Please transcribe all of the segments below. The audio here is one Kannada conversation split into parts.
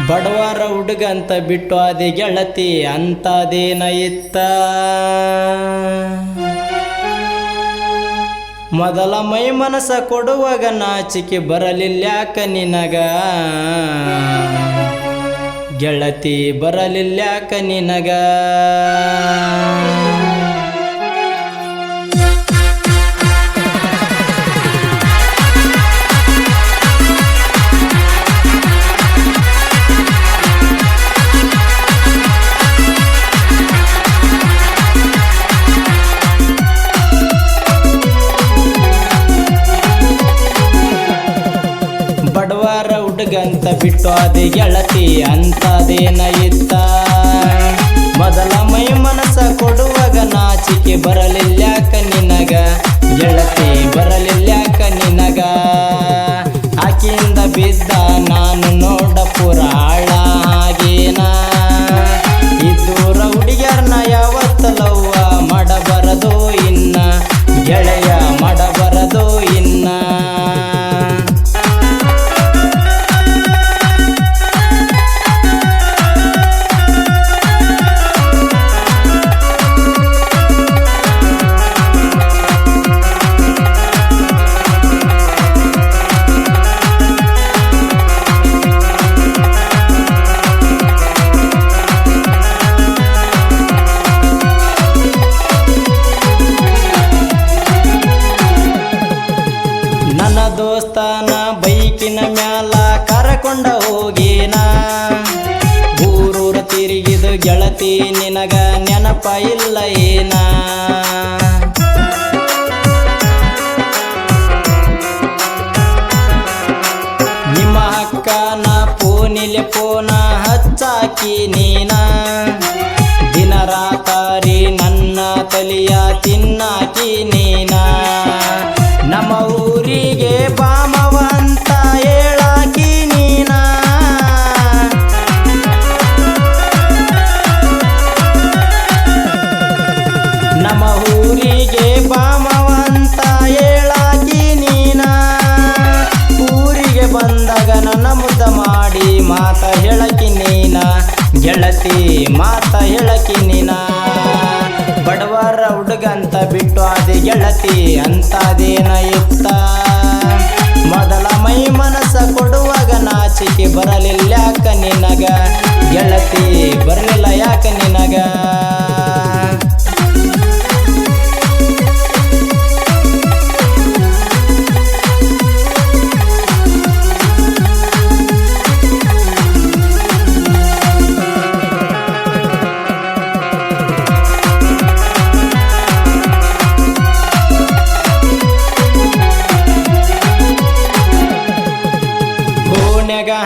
ಬಡವರ ಹುಡುಗಂತ ಬಿಟ್ಟು ಅದೇ ಗೆಳತಿ ಅಂತದೇನ ಇತ್ತ. ಮೊದಲ ಮೈ ಮನಸ ಕೊಡುವಾಗ ನಾಚಿಕೆ ಬರಲಿಲ್ಯಾಕ ನಿನಗ, ಗೆಳತಿ ಬರಲಿಲ್ಯಾಕ ನಿನಗ. ಬಡವರ ಹುಡುಗಂತ ಬಿಟ್ಟು ಅದೇ ಗೆಳತಿ ಅಂತದೇನ ಇತ್ತ. ಮೊದಲ ಮೈ ಮನಸ ಕೊಡುವಾಗ ನಾಚಿಕೆ ಬರಲಿಲ್ಯಾಕ ನಿನಗ, ಗೆಳತಿ ಬರಲಿಲ್ಯಾಕ ನಿನಗ. ಆಕಿಯಿಂದ ಬಿದ್ದ ನಾನು ನೋಡ ಪುರ ಆಳ ಹಾಗೇನ. ಇದ್ದೂರ ಹುಡುಗ್ಯಾರನ ಯಾವತ್ತಲವ್ವ ಮಾಡಬರದು ಇನ್ನ, ಗೆಳೆಯ ಮಾಡಬರದು ಇನ್ನ. ನನ್ನ ದೋಸ್ತನ ಬೈಕಿನ ಮ್ಯಾಲ ಕರಕೊಂಡ ಹೋಗೇನ. ಊರೂರ ತಿರುಗಿದು ಗೆಳತಿ ನಿನಗ ನೆನಪ ಇಲ್ಲ ಏನ. ನಿಮ್ಮ ಅಕ್ಕನ ಫೋನಿಲೆ ಫೋನ ಹಚ್ಚಾಕಿ ನೀನ. ದಿನ ರಾತ್ರಿ ನನ್ನ ತಲಿಯ ತಿನ್ನಾಕಿ ನೀನ. ನಮ್ಮ ಊರಿಗೆ ಬಾಮವಂತ ಹೇಳಾಕಿ ನೀನ. ನಮ್ಮ ಊರಿಗೆ ಬಾಮವಂತ ಹೇಳಾಕಿ ನೀನ. ಊರಿಗೆ ಬಂದಾಗ ನನ್ನ ಮುದ್ದ ಮಾಡಿ ಮಾತ ಹೇಳಕಿ ನೀನ, ಗೆಳತಿ ಮಾತ ಹೇಳಕಿ ನೀನ. ಬಡವರ ಹುಡುಗಂತ ಬಿಟ್ಟು ಅದೇ ಗೆಳತಿ ಅಂತದೇನ ಇತ್ತ. ಮೊದಲ ಮೈ ಮನಸ ಕೊಡುವಾಗ ನಾಚಿಕೆ ಬರಲಿಲ್ಯಾಕ ನಿನಗ, ಗೆಳತಿ ಬರಲಿಲ್ಲ ಯಾಕ ನಿನಗ.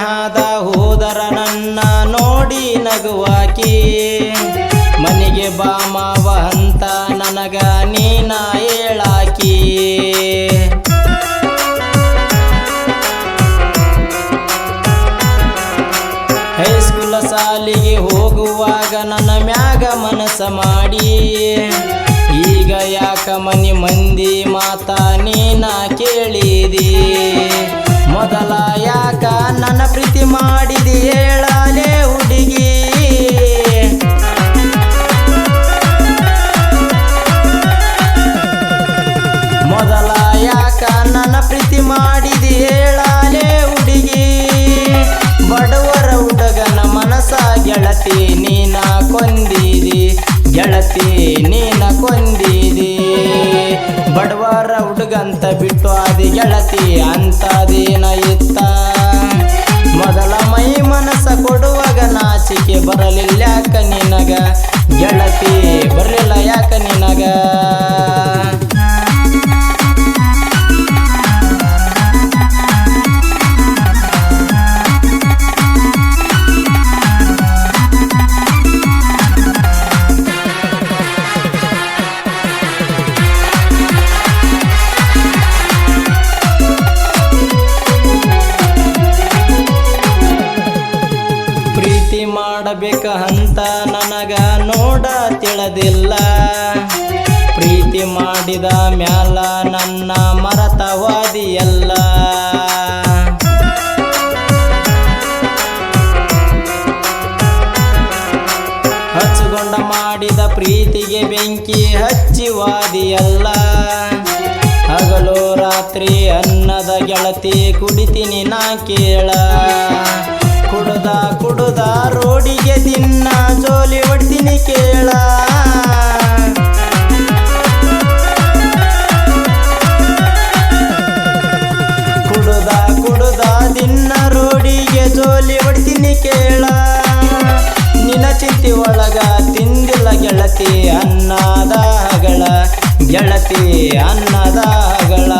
ಹಾದ ಹೋದರ ನನ್ನ ನೋಡಿ ನಗುವಾಕಿ. ಮನೆಗೆ ಬಾಮಾವ ಅಂತ ನನಗ ನೀನ ಹೇಳಾಕಿ. ಹೈಸ್ಕೂಲ ಸಾಲಿಗೆ ಹೋಗುವಾಗ ನನ್ನ ಮ್ಯಾಗ ಮನಸ ಮಾಡಿ. ಈಗ ಯಾಕ ಮನಿ ಮಂದಿ ಮಾತ ನೀನ ಕೇಳಿದಿ. ಮೊದಲ ಯಾಕ ನನ್ನ ಪ್ರೀತಿ ಮಾಡಿದಿ ಹೇಳಲೇ ಹುಡುಗಿ. ಮೊದಲ ಯಾಕ ನನ್ನ ಪ್ರೀತಿ ಮಾಡಿದಿ ಹೇಳಲೇ ಹುಡುಗಿ. ಬಡವರ ಹುಡುಗನ ಮನಸ ಗೆಳತಿ ನೀನ ಕೊಂದಿದಿ, ಗೆಳತಿ ನೀನ ಕೊಂದಿದಿ. ಬಡವರ ಹುಡುಗಂತ ಬಿಟ್ಟು ಅದೇ ಗೆಳತಿ ಅಂತದೇನ ಇತ್ತ. ಮೊದಲ ಮೈ ಮನಸ ಕೊಡುವಾಗ ನಾಚಿಕೆ ಬರಲಿಲ್ಯಾಕ ನಿನಗ, ಗೆಳತಿ ಬರಲಿಲ್ಲ ಯಾಕ ನಿನಗ. ಪ್ರೀತಿ ಮಾಡಬೇಕ ಅಂತ ನನಗ ನೋಡ ತಿಳಿದಿಲ್ಲ. ಪ್ರೀತಿ ಮಾಡಿದ ಮ್ಯಾಲ ನನ್ನ ಮರತವಾದಿಯಲ್ಲ. ಮಾಡಿದ ಪ್ರೀತಿಗೆ ಬೆಂಕಿ ಹಚ್ಚಿವಾದಿಯಲ್ಲ. ಹಗಲು ರಾತ್ರಿ ಅನ್ನದ ಗೆಳತಿ ಕುಡಿತೀನಿ ನಾ ಕೇಳ. ಕುಡುದ ಕುಡುದ ರೋಡಿಗೆ ದಿನ ಜೋಲಿ ಹೊಡ್ತೀನಿ ಕೇಳ. ಕುಡುದ ಕುಡುದ ದಿನ ರೋಡಿಗೆ ಜೋಲಿ ಹೊಡ್ತೀನಿ ಕೇಳ. ನಿನ್ನ ಚಿಂತಿ ಒಳಗ ತಿಂದಿಲ್ಲ ಗೆಳತಿ ಅನ್ನದ ಹಗಳ, ಗೆಳತಿ ಅನ್ನದ ಹಗಳ.